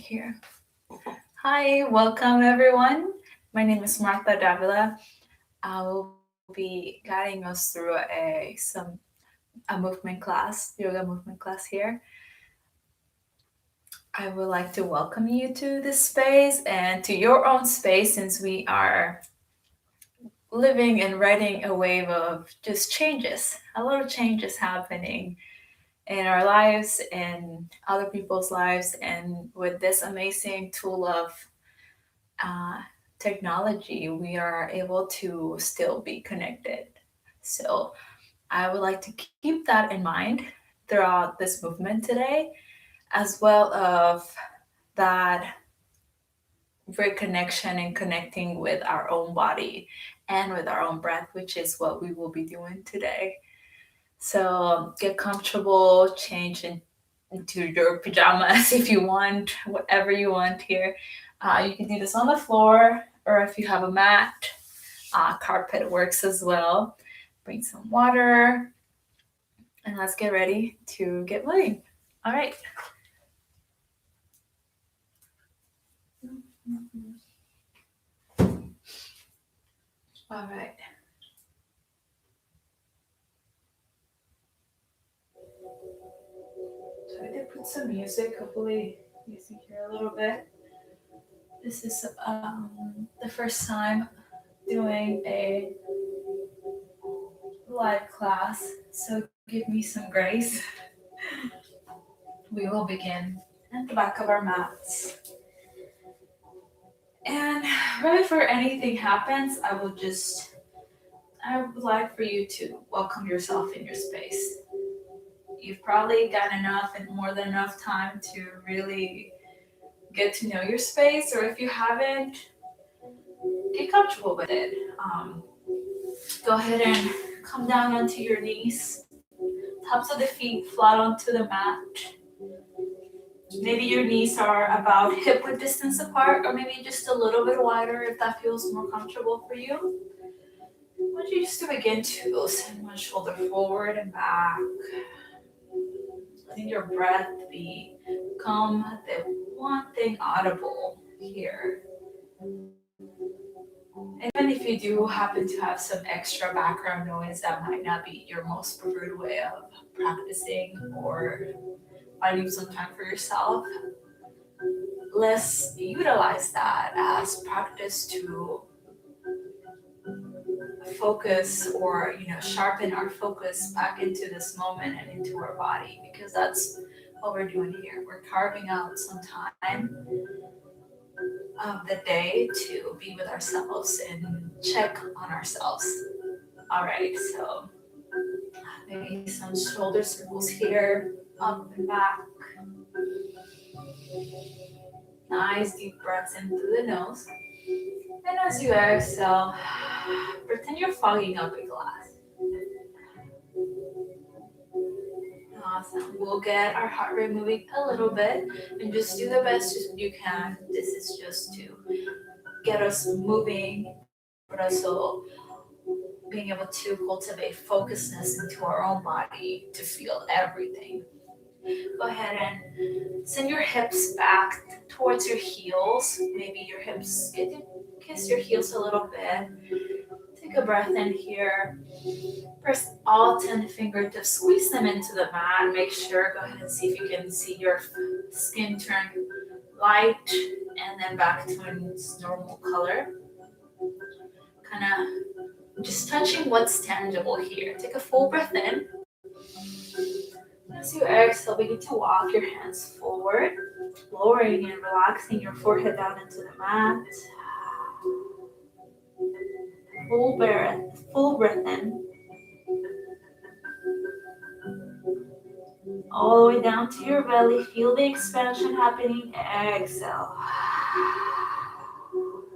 here. Hi, welcome everyone. My name is Martha Davila. I will be guiding us through a movement class, yoga movement class here. I would like to welcome you to this space and to your own space since we are living and riding a wave of just changes. A lot of changes happening in our lives and other people's lives, and with this amazing tool of uh, technology, we are able to still be connected. So, I would like to keep that in mind throughout this movement today, as well of that reconnection and connecting with our own body and with our own breath, which is what we will be doing today. So get comfortable, into your pajamas if you want, whatever you want here. You can do this on the floor, or if you have a mat, carpet works as well. Bring some water, and let's get ready to get moving. All right. All right. Try to put some music. Hopefully, you can hear a little bit. This is the first time doing a live class, so give me some grace. We will begin at the back of our mats. And right before anything happens, I would like for you to welcome yourself in your space. You've probably got enough and more than enough time to really get to know your space, or if you haven't, get comfortable with it. Go ahead and come down onto your knees, tops of the feet flat onto the mat. Maybe your knees are about hip width distance apart, or maybe just a little bit wider if that feels more comfortable for you. I want you just to begin to send one shoulder forward and back. Letting your breath become the one thing audible here. Even if you do happen to have some extra background noise, that might not be your most preferred way of practicing or finding some time for yourself. Let's utilize that as practice to focus, or sharpen our focus back into this moment and into our body, because that's what we're doing here. We're carving out some time of the day to be with ourselves and check on ourselves. All right, so maybe some shoulder circles here, up and back. Nice deep breaths in through the nose. And as you exhale, pretend you're fogging up a glass. Awesome. We'll get our heart rate moving a little bit and just do the best you can. This is just to get us moving, but also being able to cultivate focusness into our own body to feel everything. Go ahead and send your hips back towards your heels. Maybe your hips get to kiss your heels a little bit. Take a breath in here. Press all 10 fingertips, squeeze them into the mat. Make sure, go ahead and see if you can see your skin turn light and then back to its normal color. Kind of just touching what's tangible here. Take a full breath in. As you exhale, begin to walk your hands forward, lowering and relaxing your forehead down into the mat. Full breath in. All the way down to your belly. Feel the expansion happening. Exhale.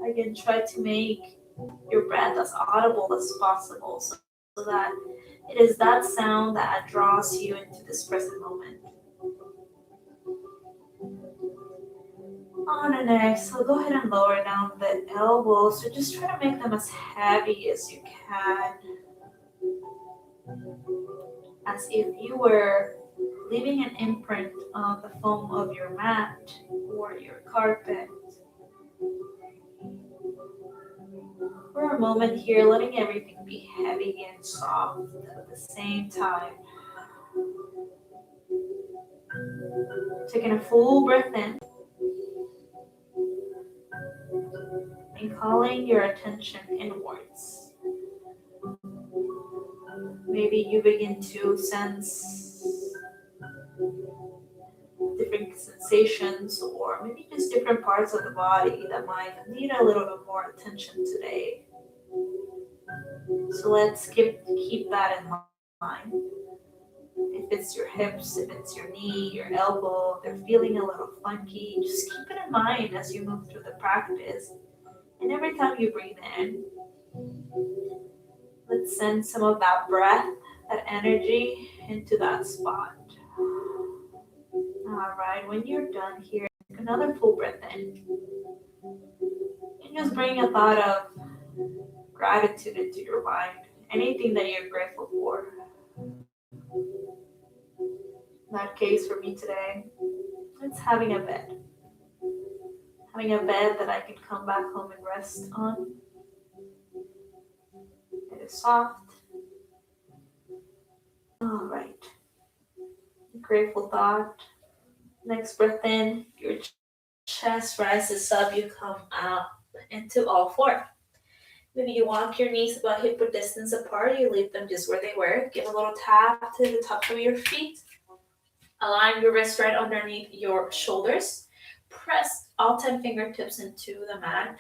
Again, try to make your breath as audible as possible so that it is that sound that draws you into this present moment. On an exhale, go ahead and lower down the elbows. So just try to make them as heavy as you can, as if you were leaving an imprint on the foam of your mat or your carpet. For a moment here, letting everything be heavy and soft at the same time. Taking a full breath in and calling your attention inwards. Maybe you begin to sense different sensations or maybe just different parts of the body that might need a little bit more attention today. So let's keep that in mind. If it's your hips, if it's your knee, your elbow, they're feeling a little funky, just keep it in mind as you move through the practice. And every time you breathe in, let's send some of that breath, that energy into that spot. All right, when you're done here, take another full breath in. And just bring a thought of gratitude into your mind. Anything that you're grateful for. In that case, for me today, it's having a bed. Having a bed that I can come back home and rest on. It is soft. All right. Grateful thought. Next breath in, your chest rises up, you come out into all four. Maybe you walk your knees about hip width distance apart, you leave them just where they were. Give a little tap to the top of your feet. Align your wrists right underneath your shoulders. Press all 10 fingertips into the mat.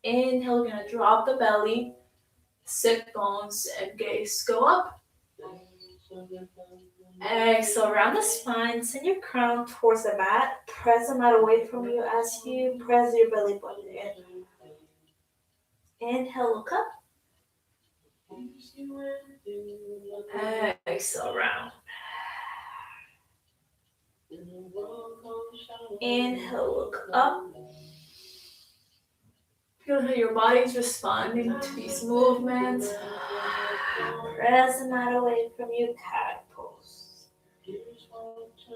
Inhale, we're going to drop the belly. Sit bones and gaze go up. Exhale, round the spine. Send your crown towards the mat. Press the mat away from you as you press your belly button in. Inhale, look up. Exhale, round. Inhale, look up. Feel how your body's responding to these movements. Press the mat away from you, cat pose.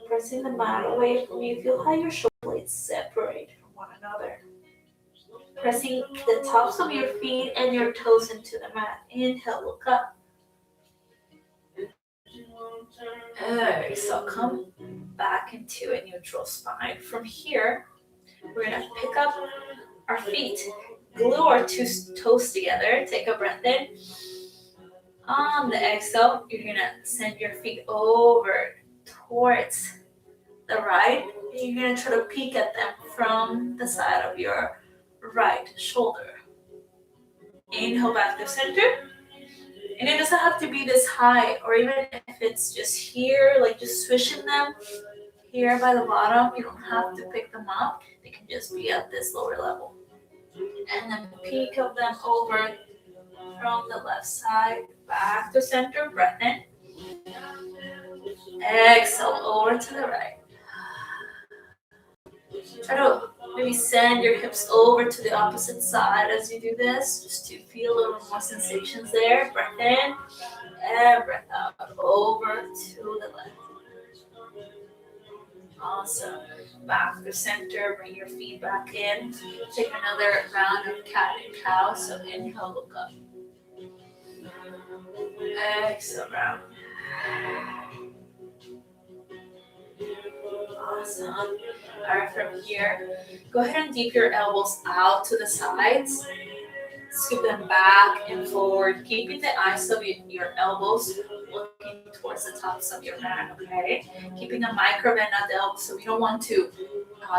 Pressing the mat away from you, feel how your shoulder blades separate from one another. Pressing the tops of your feet and your toes into the mat. Inhale, look up. Exhale, come back into a neutral spine. From here, we're going to pick up our feet, glue our two toes together. Take a breath in. On the exhale, you're going to send your feet over towards the right. And you're going to try to peek at them from the side of your right shoulder. Inhale back to center. And it doesn't have to be this high, or even if it's just here, like just swishing them here by the bottom, you don't have to pick them up. They can just be at this lower level. And then peek of them over from the left side, back to center, breath in. Exhale over to the right. Try to maybe send your hips over to the opposite side as you do this, just to feel a little more sensations there. Breath in and breath out, over to the left. Awesome. Back to center, bring your feet back in. Take another round of cat and cow. So inhale, look up. Exhale, round. Awesome. All right, from here, go ahead and dip your elbows out to the sides. Scoop them back and forward, keeping the eyes of your elbows looking towards the tops of your mat, okay? Keeping a micro bend at the elbow, so we don't want to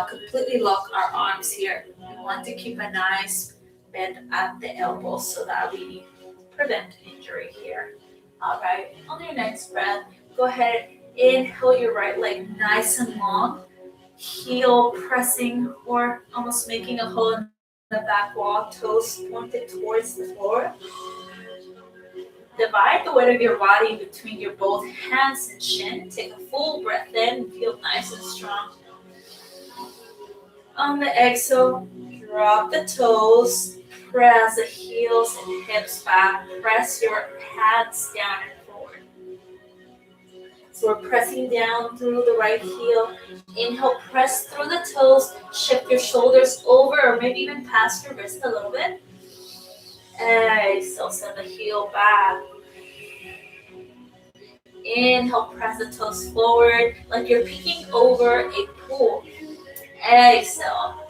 completely lock our arms here. We want to keep a nice bend at the elbows so that we prevent injury here. All right, on your next breath, go ahead, inhale your right leg nice and long, heel pressing or almost making a hole in the back wall, toes pointed towards the floor. Divide the weight of your body between your both hands and chin. Take a full breath in, feel nice and strong. On the exhale, drop the toes, press the heels and hips back, press your hands down and forward. So we're pressing down through the right heel. Inhale, press through the toes. Shift your shoulders over or maybe even past your wrist a little bit. Exhale, send the heel back. Inhale, press the toes forward like you're peeking over a pool. Exhale.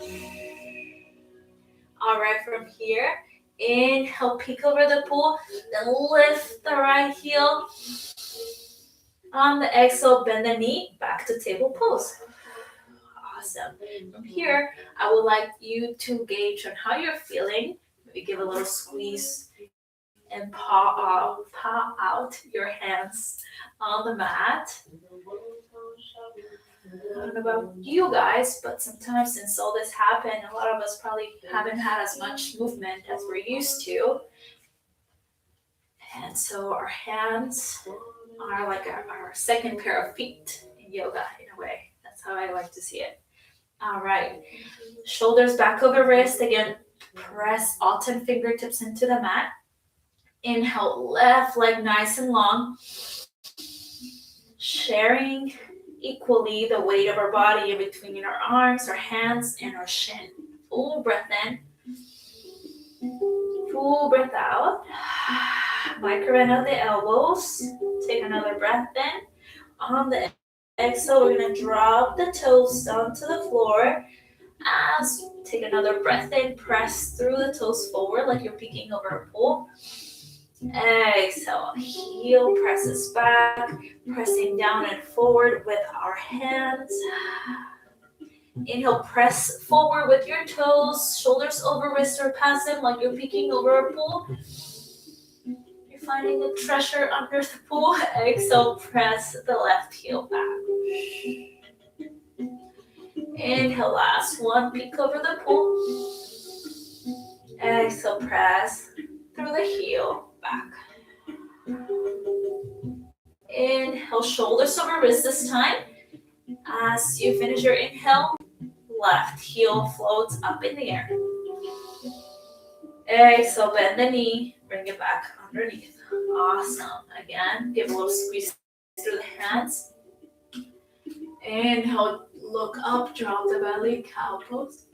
All right, from here, inhale, peek over the pool, then lift the right heel. On the exhale, bend the knee, back to table pose. Awesome. From here, I would like you to gauge on how you're feeling. Maybe give a little squeeze and paw out your hands on the mat. I don't know about you guys, but sometimes since all this happened, a lot of us probably haven't had as much movement as we're used to. And so our hands are like our second pair of feet in yoga in a way. That's how I like to see it. All right. Shoulders back over wrist. Again, press all 10 fingertips into the mat. Inhale, left leg nice and long. Sharing equally the weight of our body in between our arms, our hands, and our shin. Full breath in. Full breath out. Micro bend out the elbows. Take another breath in. On the exhale, we're going to drop the toes down to the floor. As take another breath in, press through the toes forward like you're peeking over a pool. Exhale, heel presses back, pressing down and forward with our hands. Inhale, press forward with your toes, shoulders over wrist or past them like you're peeking over a pool. You're finding the treasure under the pool. Exhale, press the left heel back. Inhale, last one, peek over the pool. Exhale, press through the heel back. Inhale, shoulders over wrist this time. As you finish your inhale, left heel floats up in the air. Exhale, bend the knee, bring it back underneath. Awesome. Again, give a little squeeze through the hands. Inhale, look up, drop the belly, cow pose.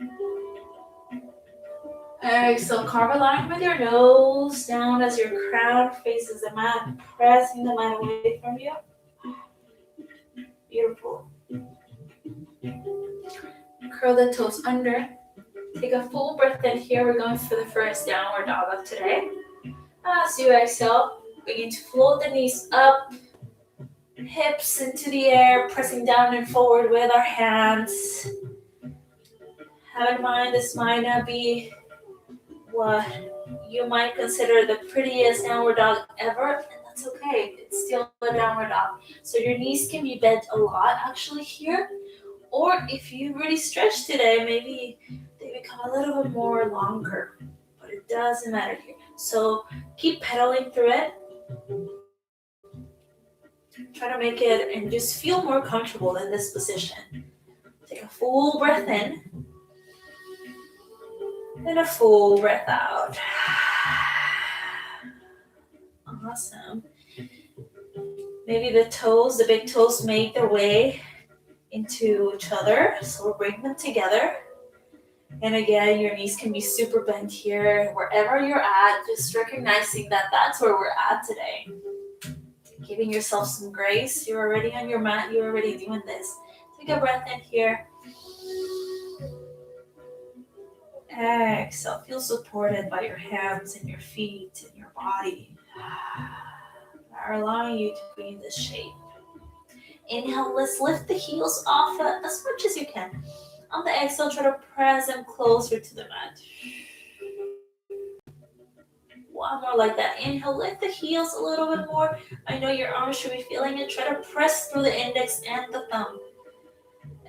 Exhale, carve a line with your nose down as your crown faces the mat, pressing the mat away from you. Beautiful. Curl the toes under. Take a full breath in here. We're going for the first downward dog of today. As you exhale, begin to float the knees up, hips into the air, pressing down and forward with our hands. Have in mind, this might not be what you might consider the prettiest downward dog ever, and that's okay. It's still a downward dog. So your knees can be bent a lot actually here, or if you really stretch today, maybe they become a little bit more longer, but it doesn't matter here. So keep pedaling through it. Try to make it and just feel more comfortable in this position. Take a full breath in and a full breath out. Awesome. Maybe the toes, the big toes make their way into each other. So we'll bring them together. And again, your knees can be super bent here. Wherever you're at, just recognizing that that's where we're at today. Giving yourself some grace. You're already on your mat. You're already doing this. Take a breath in here. Exhale. Feel supported by your hands and your feet and your body. Are allowing you to be in this shape. Inhale, let's lift the heels off as much as you can. On the exhale, try to press them closer to the mat. One more like that. Inhale, lift the heels a little bit more. I know your arms should be feeling it. Try to press through the index and the thumb.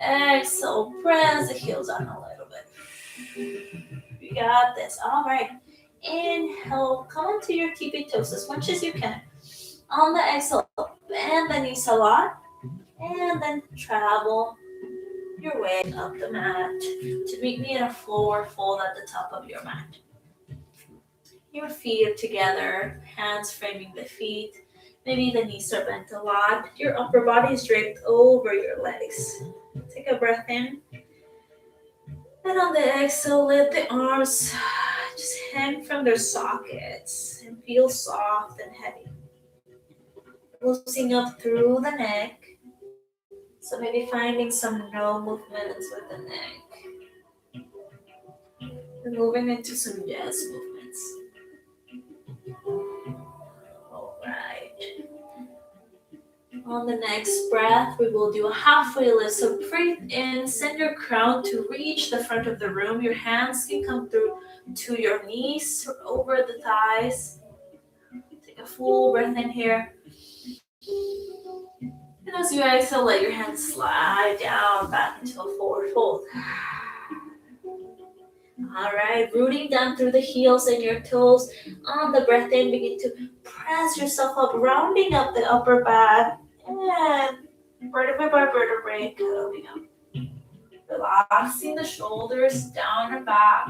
Exhale, press the heels on a little bit. You got this. All right. Inhale, come onto your tippy toes as much as you can. On the exhale, bend the knees a lot. And then travel your way up the mat to meet me in a floor fold at the top of your mat. Your feet are together, hands framing the feet. Maybe the knees are bent a lot. Your upper body is draped over your legs. Take a breath in. And on the exhale, let the arms just hang from their sockets and feel soft and heavy. Closing up through the neck. So maybe finding some no movements with the neck. And moving into some yes movements. Alright. On the next breath, we will do a halfway lift. So breathe in, send your crown to reach the front of the room. Your hands can come through to your knees, over the thighs. Take a full breath in here. And as you exhale, let your hands slide down back into a forward fold. Alright, rooting down through the heels and your toes. On the breath in, begin to press yourself up, rounding up the upper back. And vertebrae by vertebrae, curling up. Relaxing the shoulders down and back.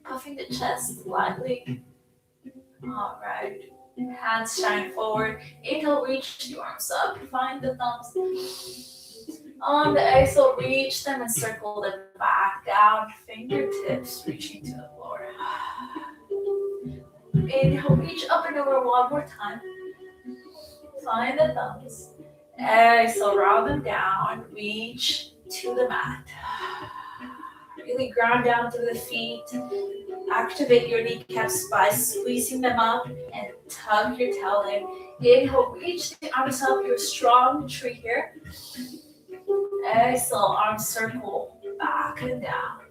Puffing the chest slightly. Alright. Hands shine forward. Inhale, reach the arms up. Find the thumbs. On the exhale, reach them and circle them back down. Fingertips reaching to the floor. Inhale, reach up and over one more time. Find the thumbs. Exhale, round them down. Reach to the mat. Really ground down through the feet. Activate your kneecaps by squeezing them up and tug your tail in. Inhale, reach the arms up. You're strong tree here. Exhale, arms circle back and down.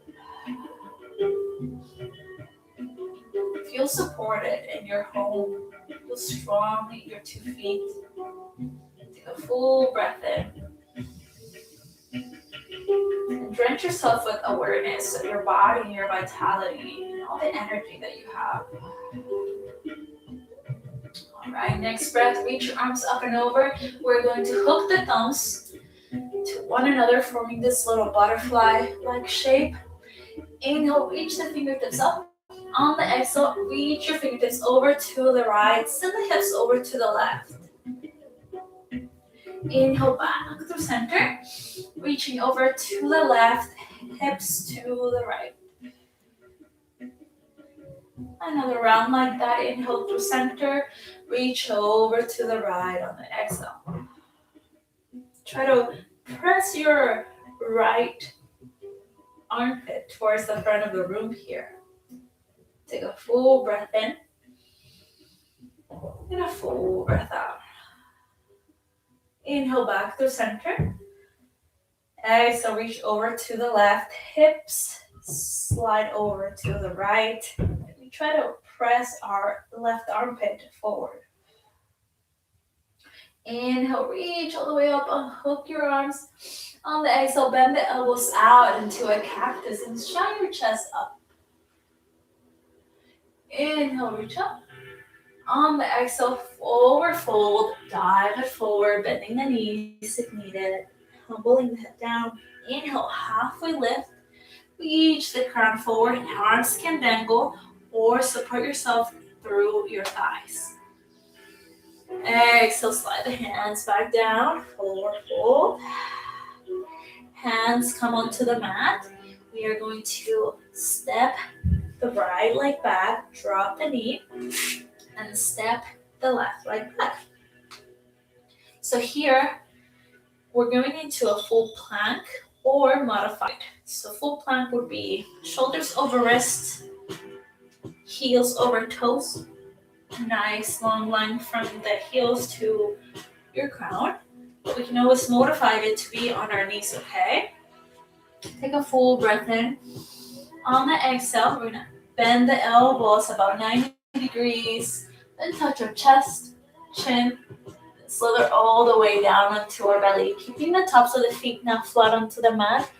Feel supported in your home. Feel strong in your 2 feet. Take a full breath in. And drench yourself with awareness of your body, your vitality, and all the energy that you have. Alright, next breath, reach your arms up and over. We're going to hook the thumbs to one another, forming this little butterfly-like shape. Inhale, reach the fingertips up. On the exhale, reach your fingertips over to the right. Send the hips over to the left. Inhale, back through center. Reaching over to the left, hips to the right. Another round like that. Inhale through center. Reach over to the right on the exhale. Try to press your right armpit towards the front of the room here. Take a full breath in. And a full breath out. Inhale back through center. Exhale, reach over to the left. Hips slide over to the right. We try to press our left armpit forward. Inhale, reach all the way up, unhook your arms. On the exhale, bend the elbows out into a cactus and shine your chest up. Inhale, reach up. On the exhale, forward fold, dive it forward, bending the knees if needed, humbling the head down. Inhale, halfway lift. Reach the crown forward, arms can dangle or support yourself through your thighs. Exhale, slide the hands back down, forward fold. Hands come onto the mat. We are going to step the right leg back, drop the knee, and step the left leg back. So here, we're going into a full plank or modified. So full plank would be shoulders over wrists, heels over toes. Nice long line from the heels to your crown. We can always modify it to be on our knees, okay? Take a full breath in. On the exhale, we're gonna bend the elbows about 90 degrees, then touch our chest, chin, slither all the way down onto our belly, keeping the tops of the feet now flat onto the mat.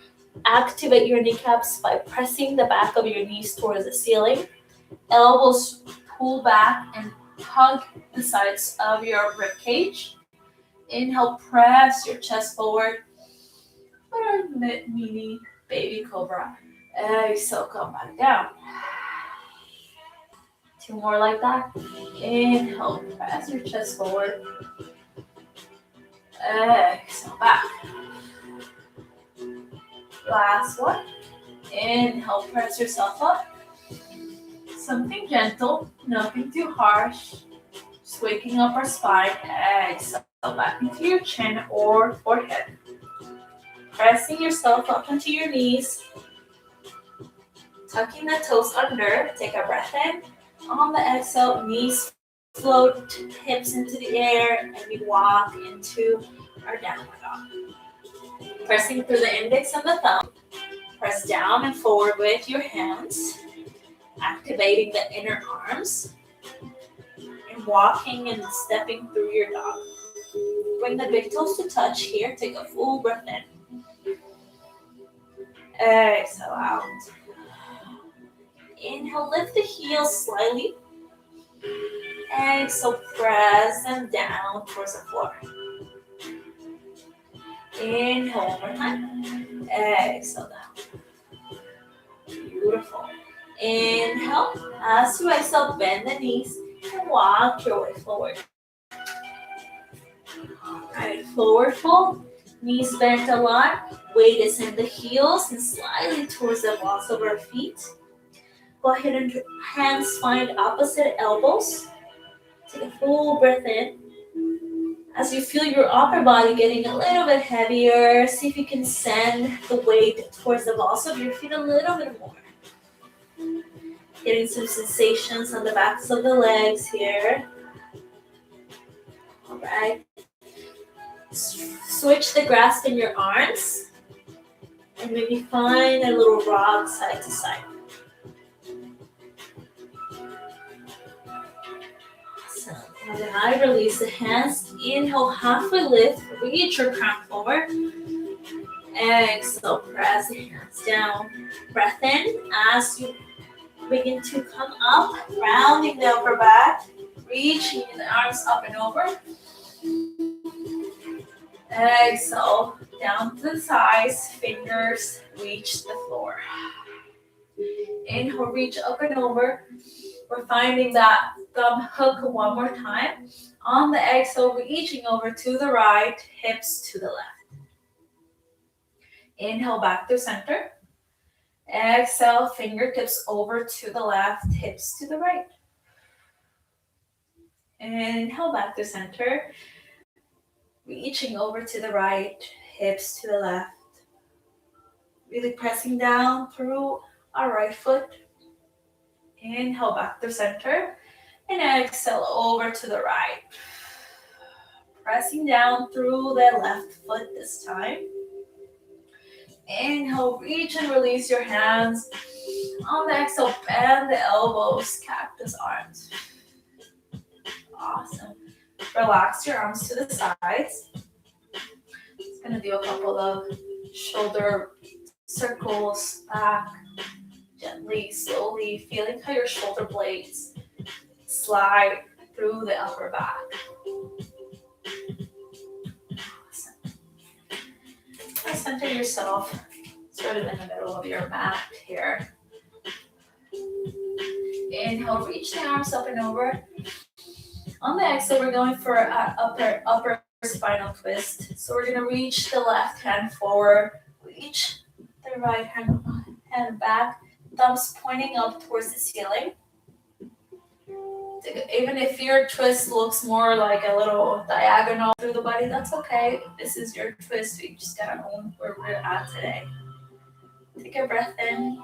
Activate your kneecaps by pressing the back of your knees towards the ceiling. Elbows pull back and hug the sides of your rib cage. Inhale, press your chest forward for a mini baby cobra. Exhale, come back down 2 more like that. Inhale, press your chest forward. Exhale, back. Last one. Inhale, press yourself up. Something gentle, nothing too harsh. Just waking up our spine. Exhale back into your chin or forehead. Pressing yourself up onto your knees. Tucking the toes under. Take a breath in. On the exhale, knees float, hips into the air, and we walk into our downward dog. Pressing through the index and the thumb. Press down and forward with your hands. Activating the inner arms. And walking and stepping through your dog. Bring the big toes to touch here. Take a full breath in. Exhale out. Inhale, lift the heels slightly. Exhale, press them down towards the floor. Inhale one more time. Exhale down. Beautiful. Inhale. As you exhale, bend the knees and walk your way forward. Alright, forward fold. Knees bent a lot. Weight is in the heels and slightly towards the balls of our feet. Go ahead and hands find opposite elbows. Take a full breath in. As you feel your upper body getting a little bit heavier, see if you can send the weight towards the balls of your feet a little bit more. Getting some sensations on the backs of the legs here. All right. Switch the grasp in your arms. And maybe find a little rock side to side. And then I release the hands. Inhale, halfway lift. Reach your crown forward. Exhale, press the hands down. Breath in as you begin to come up. Rounding the upper back. Reaching the arms up and over. Exhale, down to the sides. Fingers reach the floor. Inhale, reach up and over. We're finding that thumb hook one more time. On the exhale, reaching over to the right, hips to the left. Inhale, back to center. Exhale, fingertips over to the left, hips to the right. Inhale, back to center. Reaching over to the right, hips to the left. Really pressing down through our right foot. Inhale, back to center. And exhale over to the right. Pressing down through the left foot this time. Inhale, reach and release your hands. On the exhale, bend the elbows, cactus arms. Awesome. Relax your arms to the sides. Just gonna do a couple of shoulder circles back. Gently, slowly, feeling how your shoulder blades slide through the upper back. Awesome. Center yourself sort of in the middle of your mat here. Inhale, reach the arms up and over. On the exhale, we're going for an upper spinal twist. So we're gonna reach the left hand forward, reach the right hand back. Thumbs pointing up towards the ceiling. Even if your twist looks more like a little diagonal through the body, that's okay. This is your twist. We just gotta own where we're at today. Take a breath in.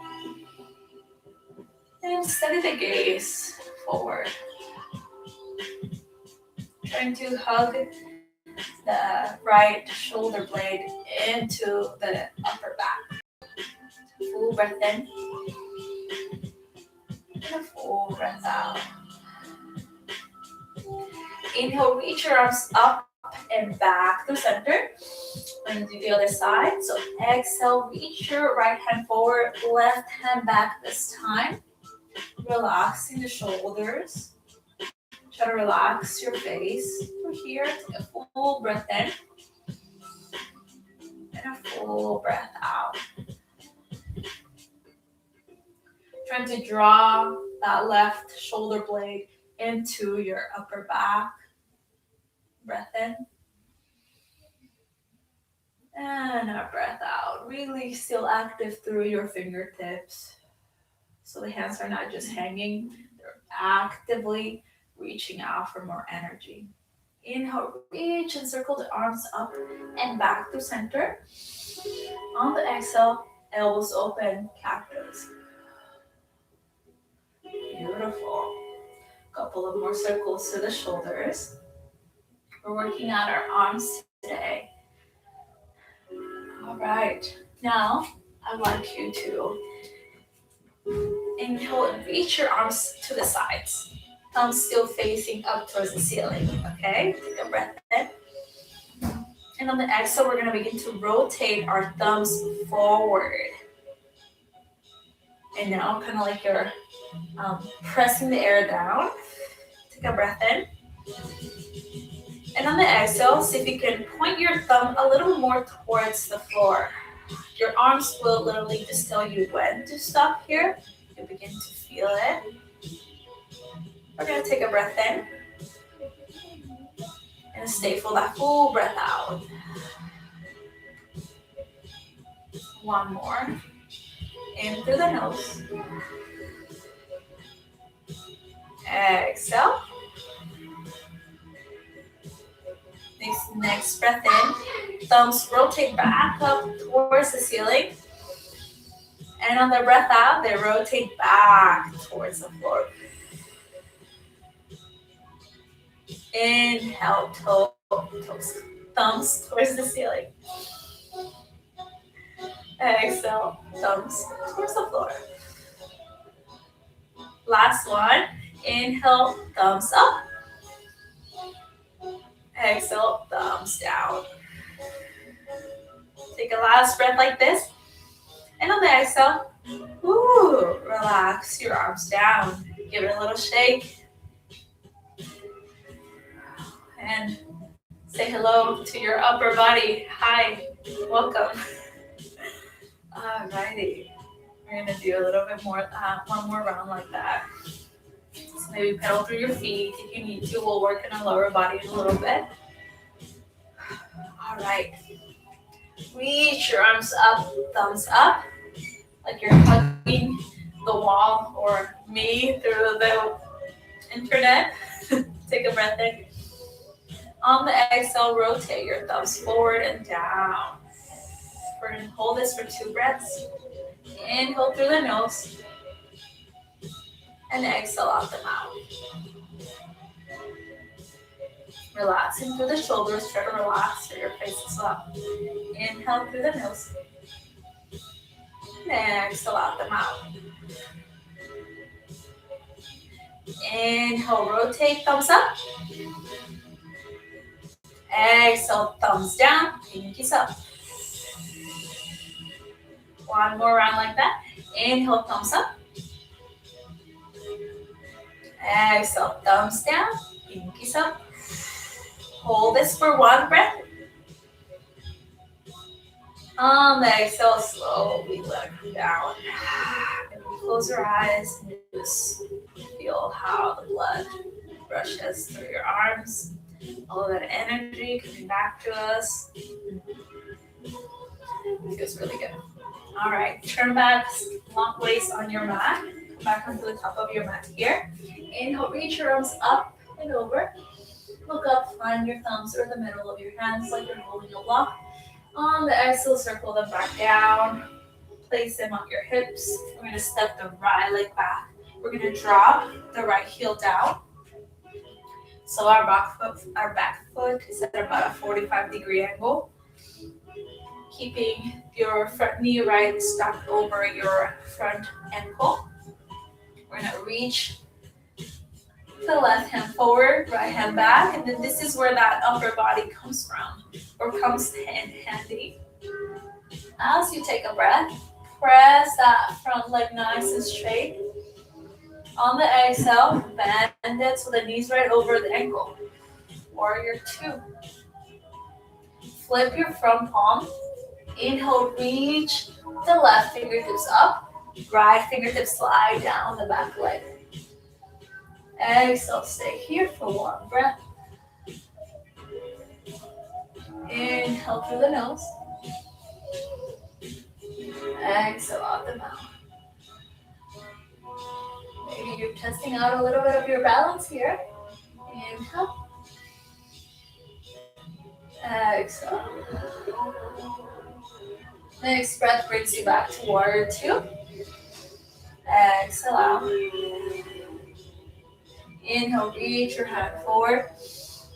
And steady the gaze forward. Trying to hug the right shoulder blade into the upper back. Full breath in. And a full breath out. Inhale, reach your arms up and back to center. And do the other side. So exhale, reach your right hand forward, left hand back this time. Relaxing the shoulders. Try to relax your face. From here, take a full breath in. And a full breath out. trying to draw that left shoulder blade into your upper back. Breath in. And a breath out. Really still active through your fingertips. So the hands are not just hanging, they're actively reaching out for more energy. Inhale, reach and circle the arms up and back to center. On the exhale, elbows open, cactus. Beautiful. Couple of more circles to the shoulders. We're working on our arms today. All right. Now, I want you to inhale and reach your arms to the sides. Thumbs still facing up towards the ceiling. Okay? Take a breath in. And on the exhale, we're going to begin to rotate our thumbs forward. And now, kind of like you're pressing the air down. Take a breath in. And on the exhale, see if you can point your thumb a little more towards the floor. Your arms will literally just tell you when to stop here. You begin to feel it. We're going to take a breath in. And stay for that full breath out. One more. In through the nose. Exhale. Next breath in. Thumbs rotate back up towards the ceiling. And on the breath out, they rotate back towards the floor. Inhale, toes, thumbs towards the ceiling. Exhale, thumbs towards the floor. Last one. Inhale, thumbs up. Exhale, thumbs down. Take a last breath like this. And on the exhale, relax your arms down. Give it a little shake. And say hello to your upper body. Hi, welcome. Alrighty. We're gonna do a little bit more, one more round like that. So maybe pedal through your feet. If you need to, we'll work in our lower body in a little bit. All right. Reach your arms up, thumbs up, like you're hugging the wall or me through the internet. Take a breath in. On the exhale, rotate your thumbs forward and down. We're going to hold this for 2 breaths. Inhale through the nose. And exhale out the mouth. Relaxing through the shoulders. Try to relax through your face as well. Inhale through the nose. And exhale out the mouth. Inhale, rotate, thumbs up. Exhale, thumbs down, pinkies up. One more round like that. Inhale, thumbs up. Exhale, thumbs down, pinkies up. Hold this for 1 breath. On the exhale, slowly let it down. And close your eyes and just feel how the blood rushes through your arms. All of that energy coming back to us. It feels really good. All right, turn back, long waist on your mat. Come back onto the top of your mat here. Inhale, reach your arms up and over. Look up, find your thumbs or the middle of your hands like you're holding a block. On the exhale, circle them back down. Place them on your hips. We're going to step the right leg back. We're going to drop the right heel down. So our back foot is at about a 45-degree angle. Keeping your front knee right stacked over your front ankle. We're going to reach the left hand forward, right hand back, and then this is where that upper body comes from, or comes in handy. As you take a breath, press that front leg nice and straight. On the exhale, bend it so the knees right over the ankle. Warrior 2. Flip your front palm. Inhale, reach the left fingertips up. Right fingertips slide down the back leg. Exhale, stay here for one breath. Inhale through the nose. Exhale out the mouth. Maybe you're testing out a little bit of your balance here. Inhale. Exhale. Next breath brings you back to warrior two. Exhale out. Inhale, reach your hand forward.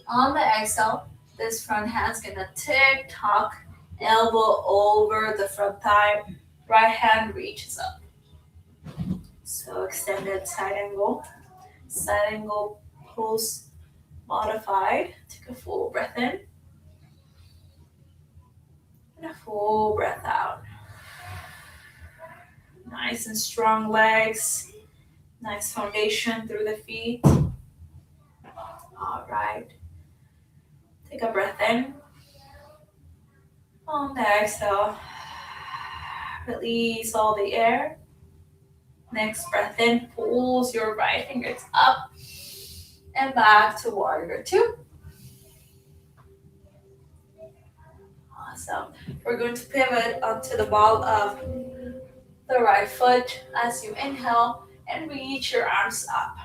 On the exhale, this front hand's gonna tick tock, elbow over the front thigh. Right hand reaches up. So extended side angle pose modified. Take a full breath in and a full breath out. Nice and strong legs. Nice foundation through the feet. All right. Take a breath in. On the exhale, release all the air. Next breath in, pulls your right fingers up and back to warrior two. Awesome. We're going to pivot onto the ball of the right foot as you inhale and reach your arms up.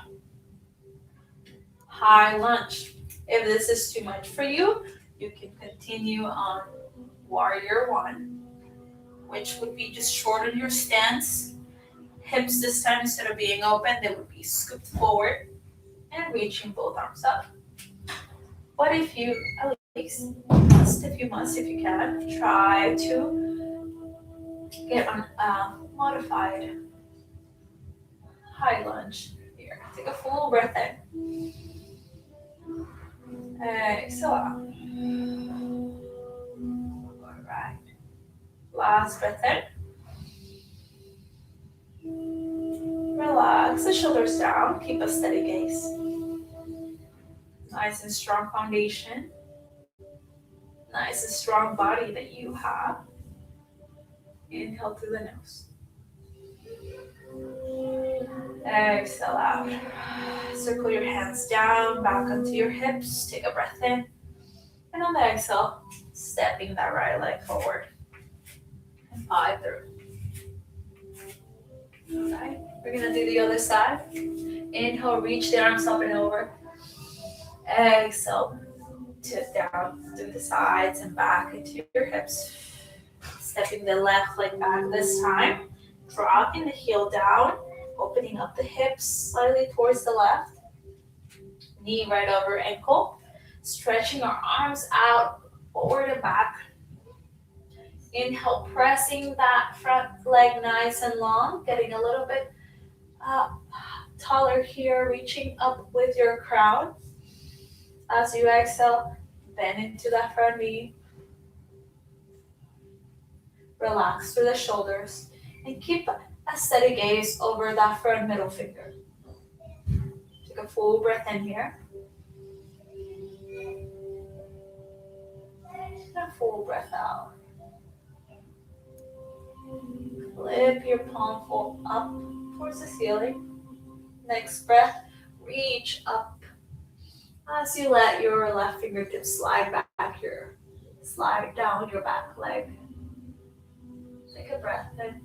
High lunge. If this is too much for you, you can continue on warrior one, which would be just shorten your stance. Hips this time, instead of being open, they would be scooped forward and reaching both arms up. But if you, at least, if you can, try to get on a modified high lunge here. Take a full breath in. Exhale out. All right. Last breath in. Relax the shoulders down. Keep a steady gaze. Nice and strong foundation. Nice and strong body that you have. Inhale through the nose. Exhale out. Circle your hands down, back onto your hips. Take a breath in. And on the exhale, stepping that right leg forward. And 5 through. Alright, we're gonna do the other side. Inhale, reach the arms up and over. Exhale, tip down through the sides and back into your hips. Stepping the left leg back this time. Dropping the heel down, opening up the hips slightly towards the left. Knee right over ankle. Stretching our arms out forward and back. Inhale, pressing that front leg nice and long, getting a little bit taller here, reaching up with your crown. As you exhale, bend into that front knee. Relax through the shoulders and keep a steady gaze over that front middle finger. Take a full breath in here. And a full breath out. Flip your palm fold up towards the ceiling. Next breath, reach up as you let your left fingertips slide back here. Slide down your back leg. Take a breath in.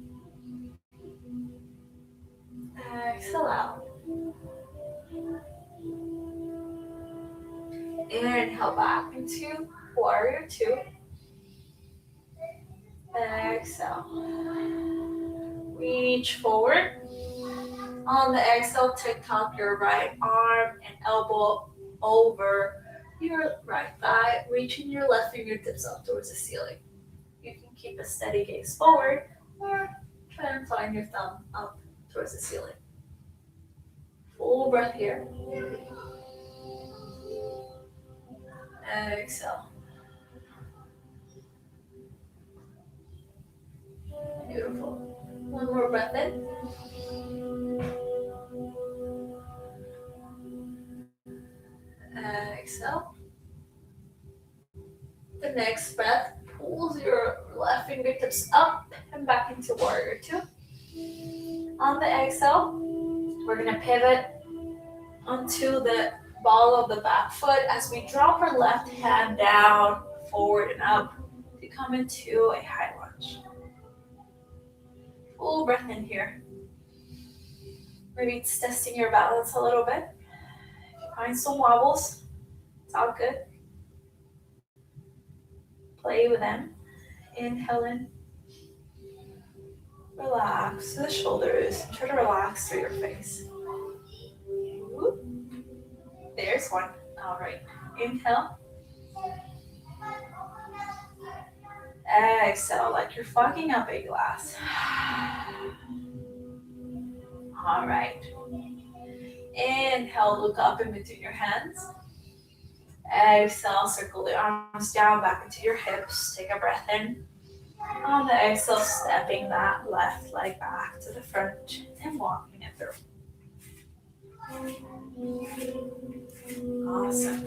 Exhale out. Inhale back into warrior two. Exhale. Reach forward. On the exhale, tick-tock your right arm and elbow over your right thigh, reaching your left fingertips up towards the ceiling. You can keep a steady gaze forward or try and find your thumb up towards the ceiling. Full breath here. Exhale. Beautiful. One more breath in. Exhale. The next breath pulls your left fingertips up and back into warrior two. On the exhale, we're gonna pivot onto the ball of the back foot as we drop our left hand down, forward and up to come into a high lunge. Full breath in here. Maybe it's testing your balance a little bit. If you find some wobbles, it's all good. Play with them. Inhale in. Relax the shoulders. Try to relax through your face. Whoop. There's one. All right. Inhale. Exhale like you're fogging up a glass. All right. Inhale, look up in between your hands. Exhale, circle the arms down back into your hips. Take a breath in. On the exhale, stepping that left leg back to the front and walking it through. Awesome.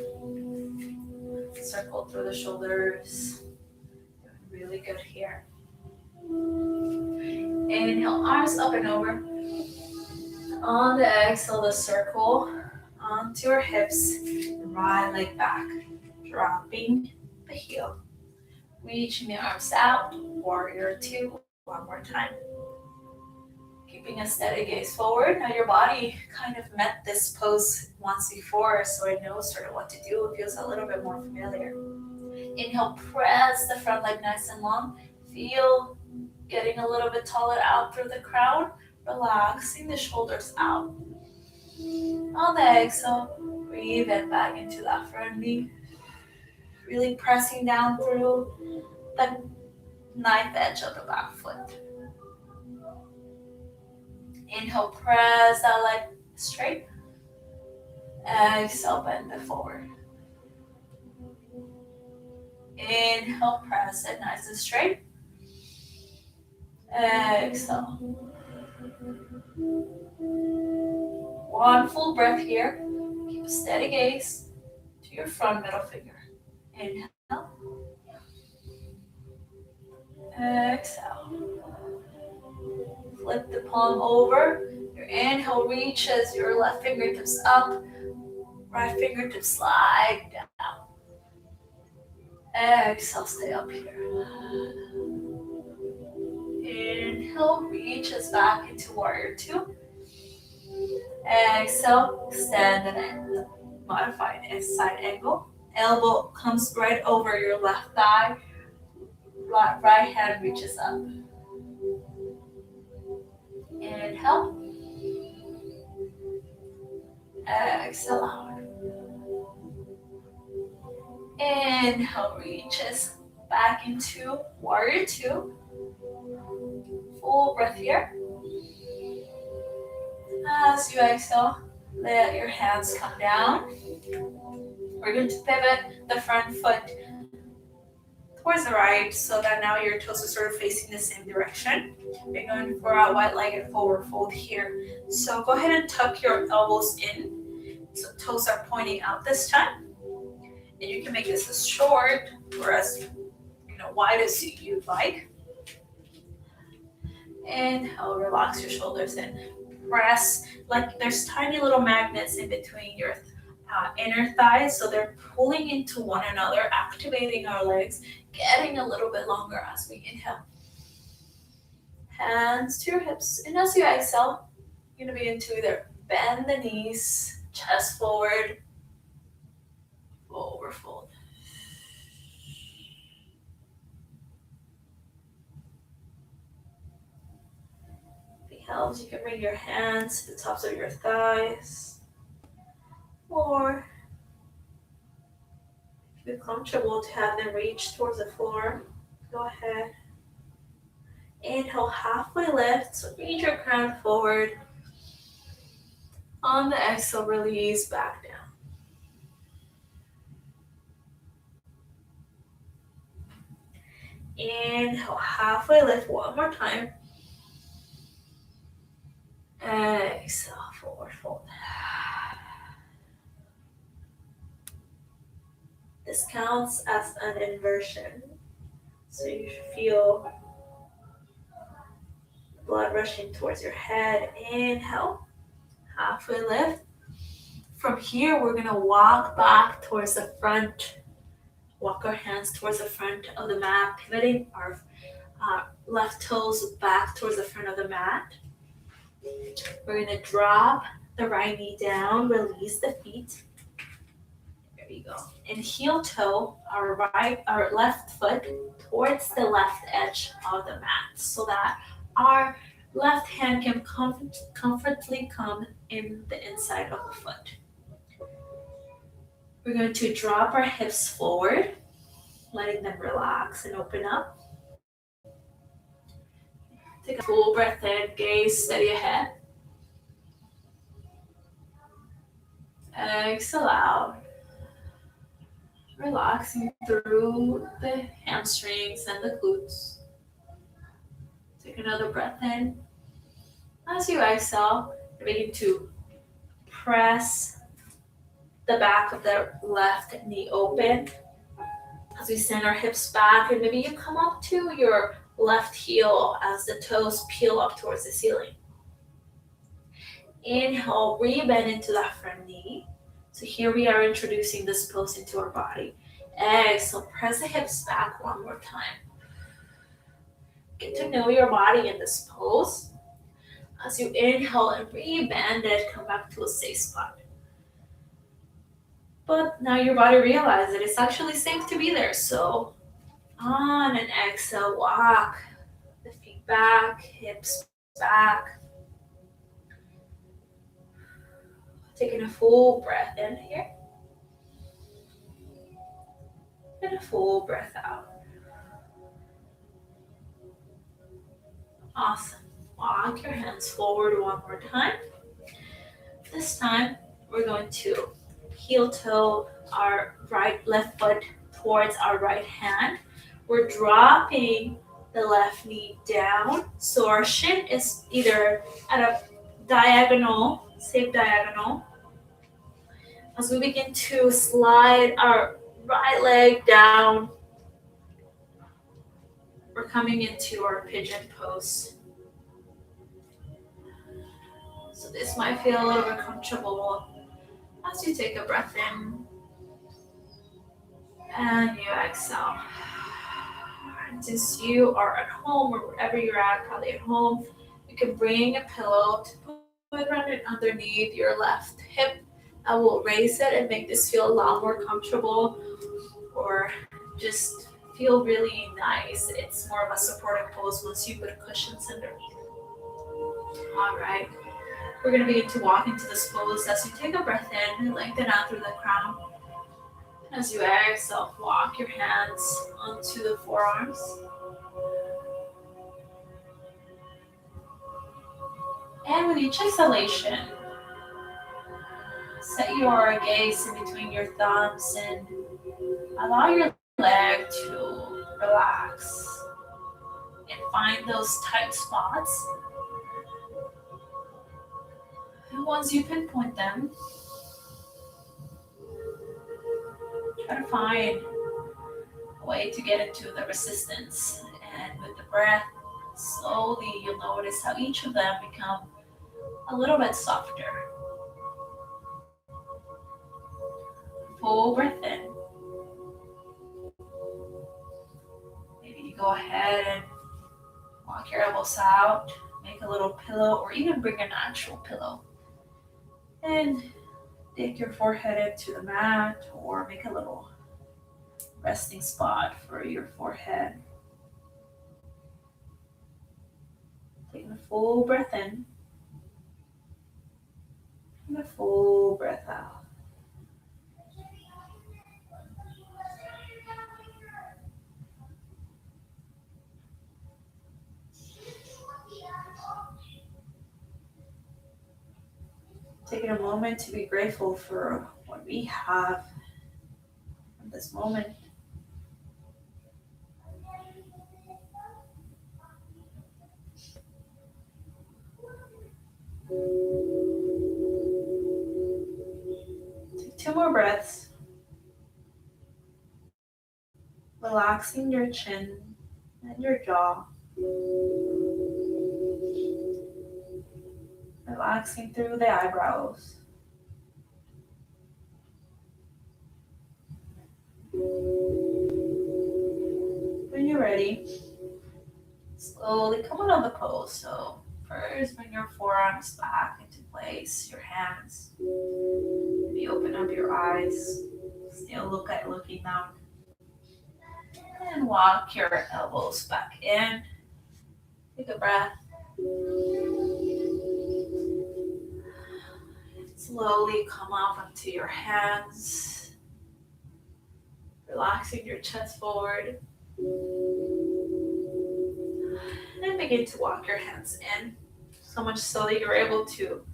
Circle through the shoulders. Doing really good here. Inhale, arms up and over. On the exhale, the circle onto your hips. Right leg back. Dropping the heel. Reaching the arms out. Warrior two. One more time. Keeping a steady gaze forward. Now your body kind of met this pose once before, so it knows sort of what to do. It feels a little bit more familiar. Inhale, press the front leg nice and long. Feel getting a little bit taller out through the crown. Relaxing the shoulders out. On the exhale, breathe it back into that front knee. Really pressing down through the knife edge of the back foot. Inhale, press that leg straight. Exhale, bend it forward. Inhale, press it nice and straight. Exhale. One full breath here. Keep a steady gaze to your front middle finger. Inhale. Exhale. Flip the palm over. Your inhale reaches your left fingertips up. Right fingertips slide down. Exhale, stay up here. Inhale, reaches back into warrior two. Exhale, extend and modified side angle. Elbow comes right over your left thigh. Right hand reaches up. Inhale. Exhale out. Inhale, reaches back into warrior two. Full breath here. As you exhale, let your hands come down. We're going to pivot the front foot towards the right so that now your toes are sort of facing the same direction. We're going for a wide-legged forward fold here. So go ahead and tuck your elbows in so toes are pointing out this time. And you can make this as short or as wide as you'd like. Inhale, relax your shoulders and press like there's tiny little magnets in between your inner thighs, so they're pulling into one another, activating our legs, getting a little bit longer as we inhale. Hands to your hips, and as you exhale, you're going to begin to either bend the knees, chest forward, forward fold. If it helps, you can bring your hands to the tops of your thighs. Or if you're comfortable to have them reach towards the floor, go ahead. Inhale, halfway lift, so reach your crown forward. On the exhale, release back down. Inhale, halfway lift one more time. Exhale, forward fold. This counts as an inversion. So you feel blood rushing towards your head. Inhale, halfway lift. From here, we're gonna walk back towards the front. Walk our hands towards the front of the mat, pivoting our left toes back towards the front of the mat. We're gonna drop the right knee down, release the feet. There you go. And heel toe our left foot towards the left edge of the mat so that our left hand can comfortably come in the inside of the foot. We're going to drop our hips forward, letting them relax and open up. Take a full breath in, gaze steady ahead. Exhale out. Relaxing through the hamstrings and the glutes. Take another breath in. As you exhale, begin to press the back of the left knee open. As we send our hips back, and maybe you come up to your left heel as the toes peel up towards the ceiling. Inhale, re-bend into that front knee. So here we are introducing this pose into our body. Exhale, press the hips back one more time. Get to know your body in this pose. As you inhale and re-bend it, come back to a safe spot. But now your body realizes that it's actually safe to be there. So on and exhale, walk the feet back, hips back. Taking a full breath in here. And a full breath out. Awesome. Walk your hands forward one more time. This time, we're going to heel toe our left foot towards our right hand. We're dropping the left knee down. So our shin is either at a diagonal, safe diagonal. As we begin to slide our right leg down, we're coming into our pigeon pose. So this might feel a little bit comfortable as you take a breath in and you exhale. And since you are at home or wherever you're at, probably at home, you can bring a pillow to put it underneath your left hip. I will raise it and make this feel a lot more comfortable, or just feel really nice. It's more of a supportive pose once you put cushions underneath. All right. We're going to begin to walk into this pose as you take a breath in and lengthen out through the crown. As you exhale, walk your hands onto the forearms. And with each exhalation, set your gaze in between your thumbs and allow your leg to relax and find those tight spots. And once you pinpoint them, try to find a way to get into the resistance. And with the breath, slowly you'll notice how each of them become a little bit softer. Full breath in. Maybe you go ahead and walk your elbows out, make a little pillow, or even bring an actual pillow. And dig your forehead into the mat, or make a little resting spot for your forehead. Taking a full breath in and a full breath out. Taking a moment to be grateful for what we have in this moment. Take 2 more breaths. Relaxing your chin and your jaw. Relaxing through the eyebrows. When you're ready, slowly come out of the pose. So first bring your forearms back into place, your hands. Maybe open up your eyes. Still looking down. And walk your elbows back in. Take a breath. Slowly come up onto your hands. Relaxing your chest forward. And begin to walk your hands in. So much so that you're able to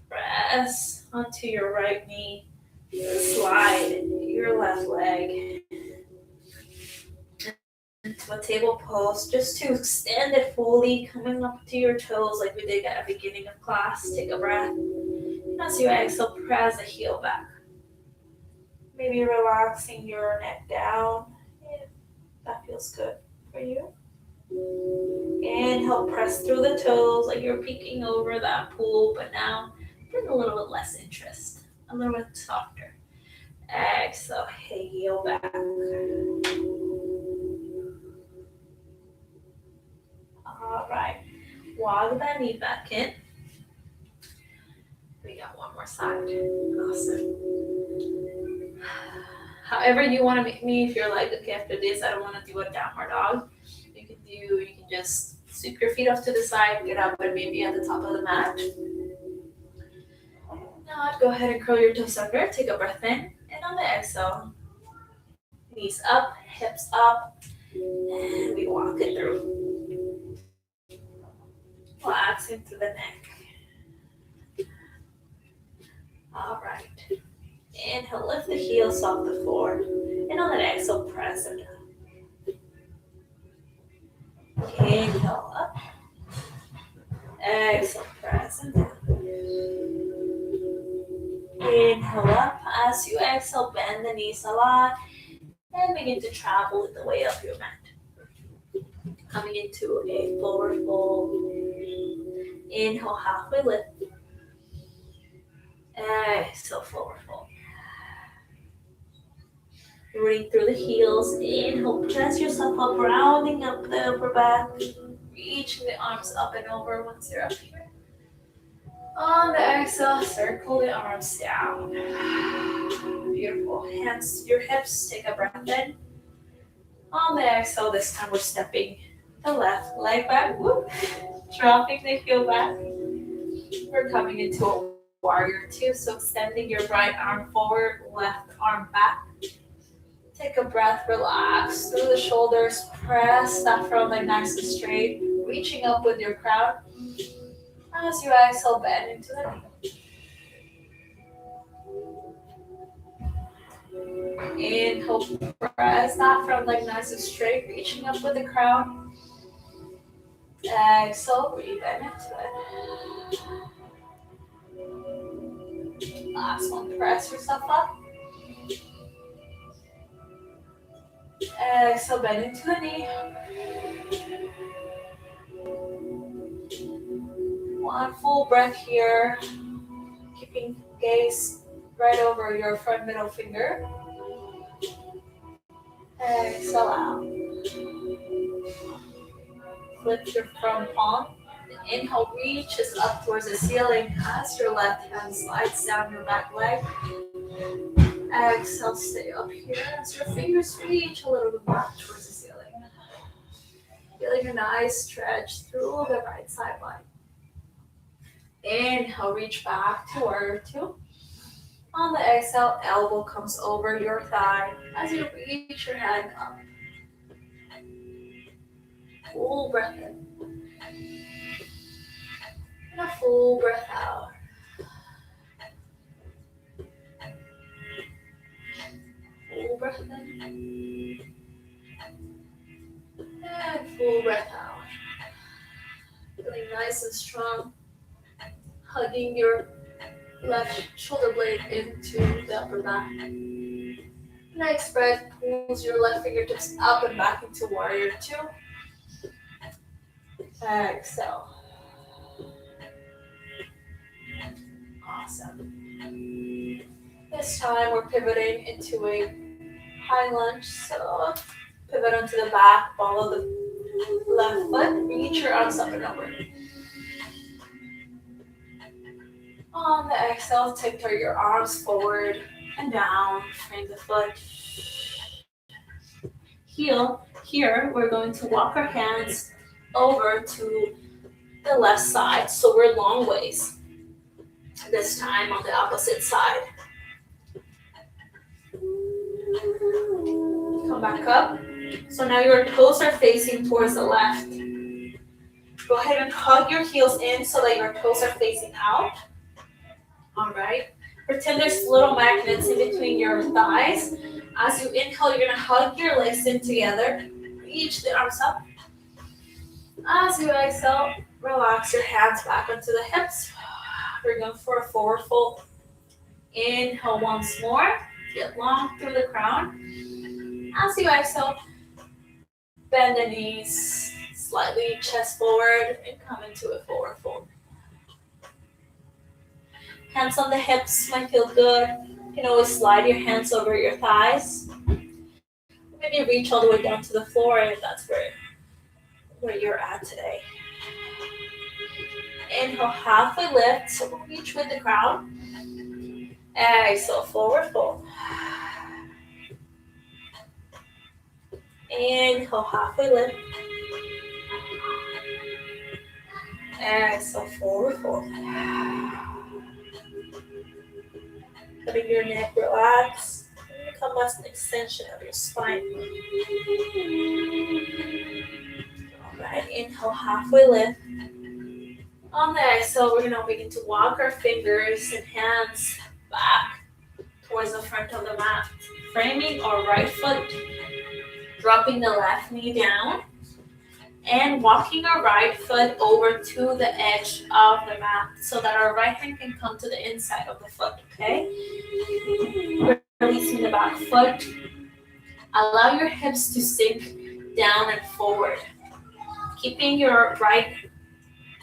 press onto your right knee. Slide your left leg into a table pose just to extend it fully, coming up to your toes like we did at the beginning of class. Take a breath. And as you exhale, press the heel back. Maybe relaxing your neck down if that feels good for you. Inhale, press through the toes like you're peeking over that pool, but now bring a little bit less interest, a little bit softer. Exhale, heel back. All right, walk that knee back in. We got one more side. Awesome. However you want to make me, if you're like, okay, after this, I don't want to do a downward dog. You can just sweep your feet off to the side, get up and maybe at the top of the mat. Now go ahead and curl your toes under, take a breath in, and on the exhale, knees up, hips up, and we walk it through. Relaxing through the neck. All right. Inhale, lift the heels off the floor, and on the exhale, press it down. Inhale up. Exhale, press it down. Inhale up. As you exhale, bend the knees a lot and begin to travel the way up your mat. Coming into a forward fold. Inhale, halfway lift. Exhale, forward fold. Rooting through the heels. Inhale, press yourself up, rounding up the upper back. Reaching the arms up and over once you're up here. On the exhale, circle the arms down. Beautiful. Hands to your hips. Take a breath in. On the exhale, this time we're stepping the left leg back. Whoop. Dropping the heel back. We're coming into a warrior two. So extending your right arm forward, left arm back. Take a breath, relax through the shoulders, press that front leg nice and straight, reaching up with your crown. As you exhale, bend into the knee. Inhale, press that front leg nice and straight, reaching up with the crown. Exhale, breathe into it. Last one, press yourself up. Exhale, bend into the knee. One full breath here. Keeping gaze right over your front middle finger. Exhale out. Lift your front palm. The inhale reaches up towards the ceiling as your left hand slides down your back leg. Exhale, stay up here as your fingers reach a little bit back towards the ceiling. Feeling a nice stretch through the right side line. Inhale, reach back to warrior two. On the exhale, elbow comes over your thigh as you reach your hand up. Full breath in. And a full breath out. Full breath in. And full breath out. Feeling nice and strong. Hugging your left shoulder blade into the upper back. Next breath, pulls your left fingertips up and back into warrior two. Exhale. Awesome. This time we're pivoting into a high lunge. So pivot onto the back, follow the left foot, reach your arms up and over. On the exhale, tiptoe your arms forward and down, frame the foot. Heel. Here, we're going to walk our hands over to the left side, so we're long ways. This time on the opposite side. Come back up. So now your toes are facing towards the left. Go ahead and hug your heels in so that your toes are facing out. All right. Pretend there's little magnets in between your thighs. As you inhale, you're going to hug your legs in together. Reach the arms up. As you exhale, relax your hands back onto the hips. We're going for a forward fold. Inhale once more. Get long through the crown. As you exhale, bend the knees slightly, chest forward, and come into a forward fold. Hands on the hips might feel good. You can always slide your hands over your thighs. Maybe reach all the way down to the floor if that's where you're at today. Inhale, halfway lift, so reach with the crown. Exhale, forward fold. Inhale, halfway lift. Exhale, forward fold. Letting your neck relax. Become as an extension of your spine. Alright, inhale, halfway lift. On the exhale, we're going to begin to walk our fingers and hands back towards the front of the mat. Framing our right foot, dropping the left knee down, and walking our right foot over to the edge of the mat so that our right hand can come to the inside of the foot, okay? Releasing the back foot. Allow your hips to sink down and forward, keeping your right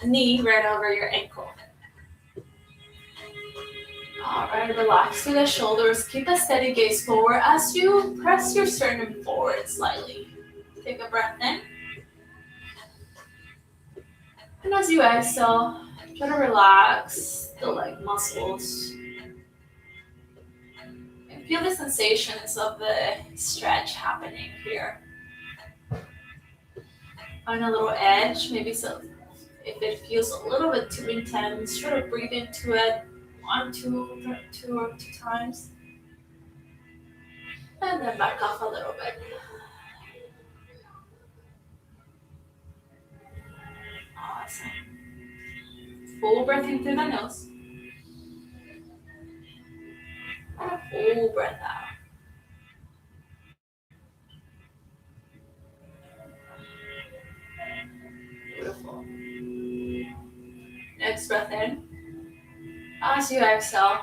knee right over your ankle. All right, relax through the shoulders. Keep a steady gaze forward as you press your sternum forward slightly. Take a breath in. And as you exhale, try to relax the leg muscles. And feel the sensations of the stretch happening here. Find a little edge, maybe so. If it feels a little bit too intense, try to breathe into it two or two times. And then back off a little bit. Awesome. Full breath in through the nose. And a full breath out. Beautiful. Next breath in. As you exhale,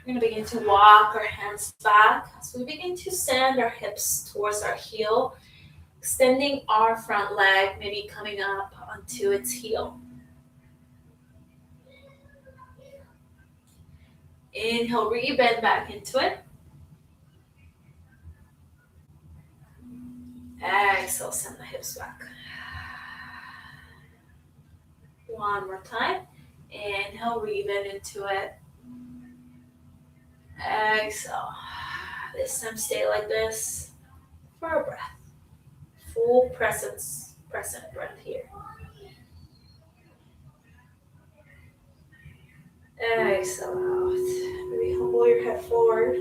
we're going to begin to walk our hands back as we begin to send our hips towards our heel, extending our front leg, maybe coming up onto its heel. Inhale, re-bend back into it. Exhale, send the hips back. One more time. Inhale, re-bend into it. Exhale. This time stay like this for a breath. Full present breath here. Exhale out. Maybe humble your head forward.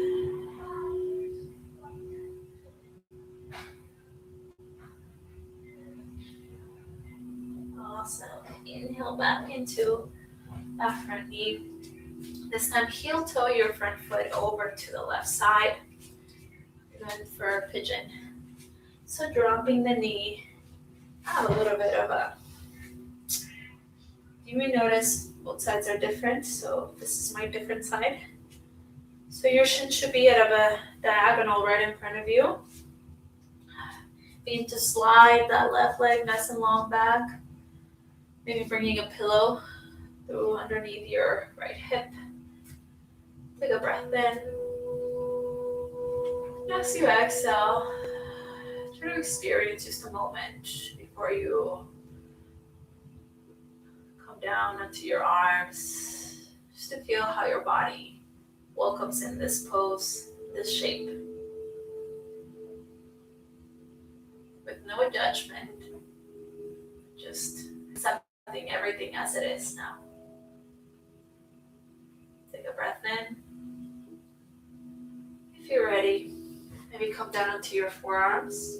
Awesome. Inhale back into that front knee. This time heel toe your front foot over to the left side. Going for a pigeon. So dropping the knee. Have a little bit of a. You may notice both sides are different. So this is my different side. So your shin should be at a diagonal right in front of you. Begin to slide that left leg nice and long back. Maybe bringing a pillow through underneath your right hip. Take a breath in. As you exhale, try to experience just a moment before you come down onto your arms, just to feel how your body welcomes in this pose, this shape, with no judgment, just accepting everything as it is now. Take a breath in. If you're ready, maybe come down onto your forearms.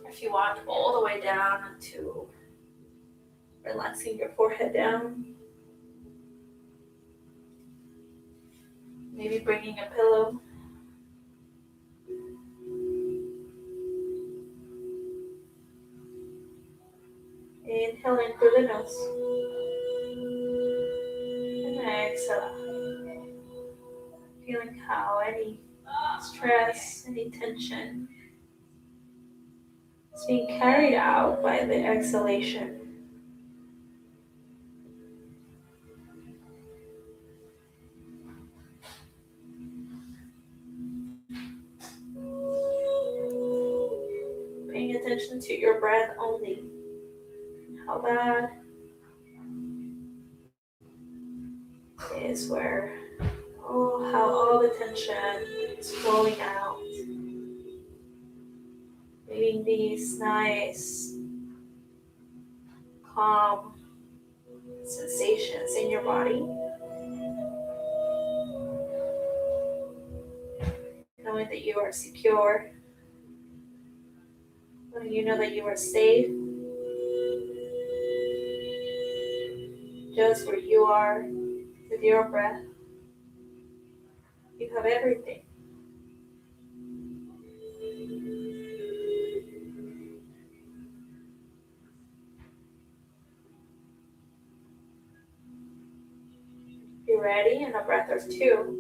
If you want, all the way down onto relaxing your forehead down. Maybe bringing a pillow. Inhaling through the nose. And exhale. Feeling how any stress, any tension is being carried out by the exhalation. Paying attention to your breath only. How that is where, how all the tension is flowing out. Leaving these nice, calm sensations in your body. Knowing that you are secure. Knowing you know that you are safe. Just where you are with your breath. You have everything. Be ready in a breath or two.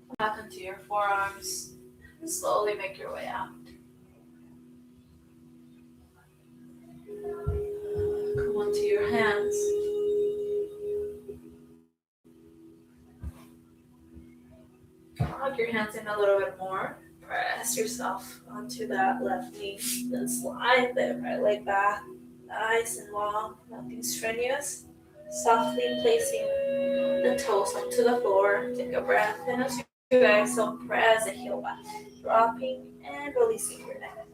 Come back onto your forearms and slowly make your way out. Come onto your hands. Hug your hands in a little bit more. Press yourself onto that left knee. Then slide the right leg back. Nice and long, nothing strenuous. Softly placing the toes onto the floor. Take a breath. And as you exhale, press the heel back. Dropping and releasing your neck.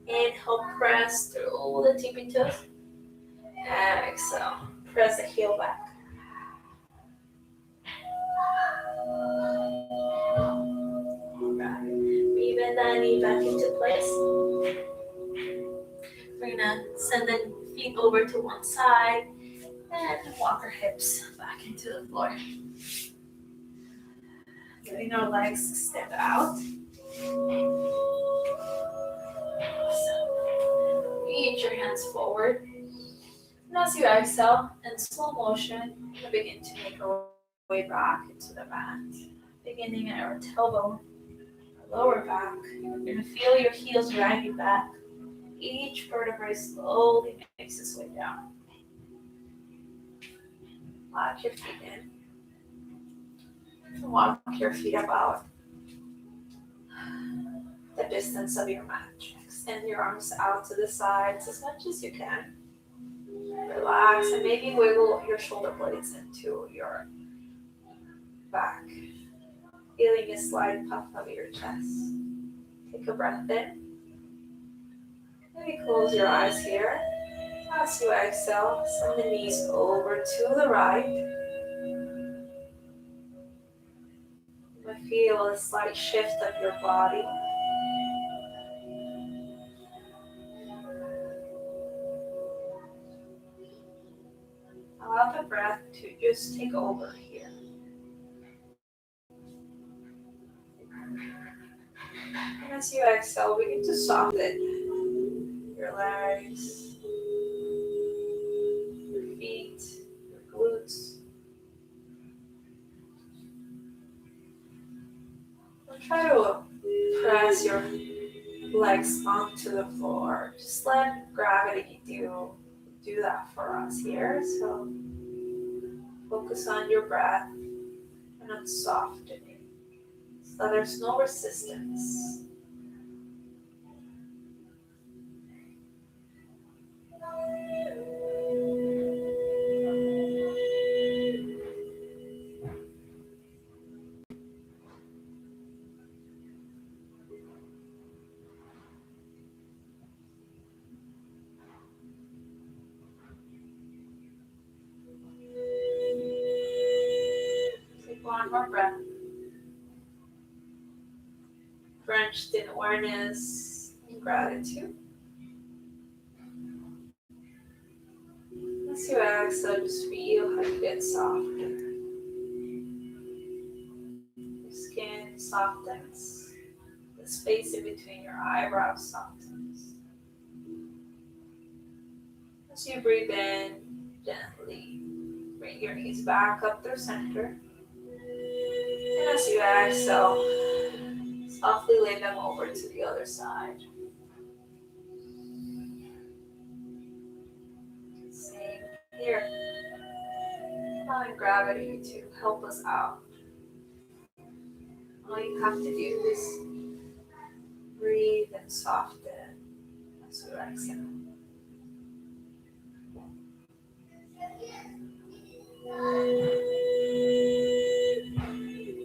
Inhale, press through the tippy toes. Exhale, press the heel back. Alright, bend that knee back into place. We're gonna send the feet over to one side and walk our hips back into the floor. Letting our legs extend out. So, reach your hands forward. And as you exhale, in slow motion, you begin to make our way back into the mat. Beginning at our tailbone, our lower back. You're going to feel your heels dragging back. Each vertebrae slowly makes its way down. Lock your feet in. Walk your feet about the distance of your mat. Extend your arms out to the sides as much as you can. Relax and maybe wiggle your shoulder blades into your back. Feeling a slight puff of your chest. Take a breath in. Maybe close your eyes here. As you exhale, send the knees over to the right. You might feel a slight shift of your body. Allow the breath to just take over here. And as you exhale, begin to soften your legs, your feet, your glutes. And try to press your legs onto the floor. Just let gravity do do that for us here. So focus on your breath and on softening so there's no resistance. Take one more breath. Drenched in awareness and gratitude. As you exhale, just feel how you get softer. Your skin softens. The space in between your eyebrows softens. As you breathe in, gently bring your knees back up through center. And as you exhale, softly lay them over to the other side. Same here. Allowing gravity to help us out. All you have to do is breathe and soften as you exhale.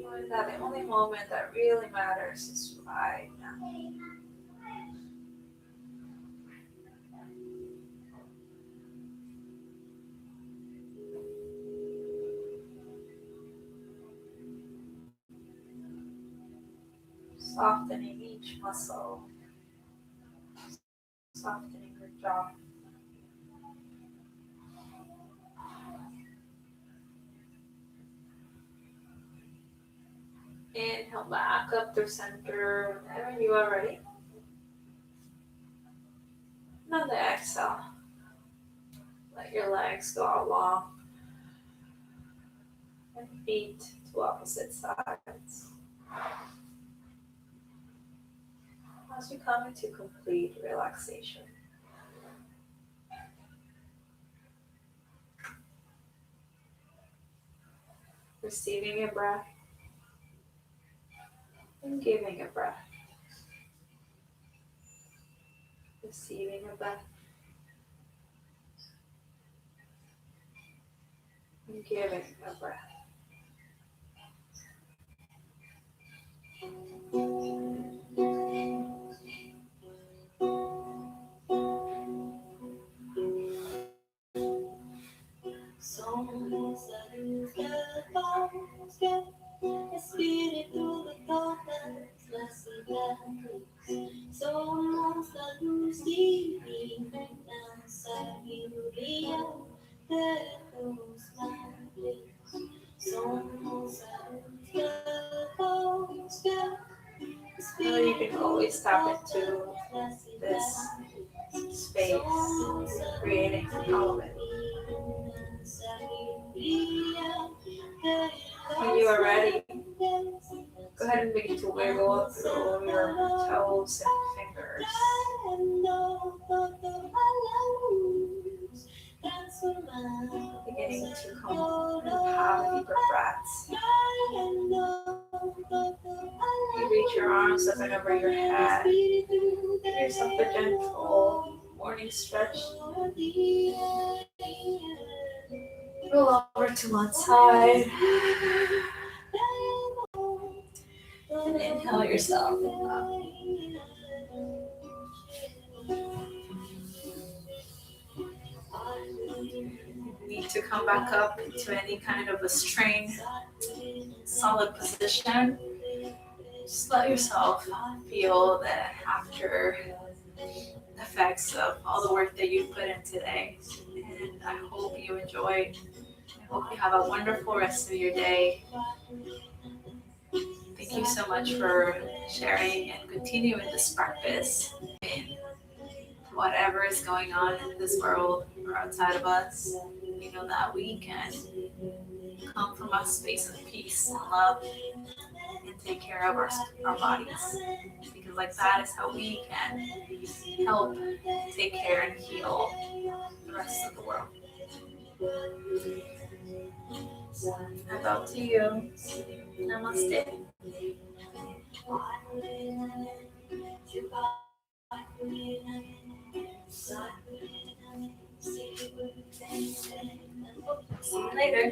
Knowing that the only moment that really matters is right now. Softening each muscle, softening your jaw. Inhale back up through center whenever you are ready. And on the exhale, let your legs go out long and feet to opposite sides. As you come into complete relaxation. Receiving a breath and giving a breath. Receiving a breath and giving a breath. Somos la luz del bosque, espíritu de todas las ciudades. Somos la luz divina, sabiduría de los mares. Somos la luz del bosque, Now you can always tap into this space creating all of it. When you are ready, go ahead and begin to wiggle through your toes and fingers. Beginning to come and have deeper breaths. You reach your arms up and over your head. Give yourself a gentle morning stretch. Roll over to one side. And inhale yourself up. You need to come back up into any kind of a strained, solid position. Just let yourself feel the after effects of all the work that you put in today. And I hope you enjoyed. I hope you have a wonderful rest of your day. Thank you so much for sharing and continuing this practice in whatever is going on in this world or outside of us. you know, that we can come from a space of peace and love and take care of our bodies. Because like that is how we can help take care and heal the rest of the world. I bow to you. Namaste. See you later.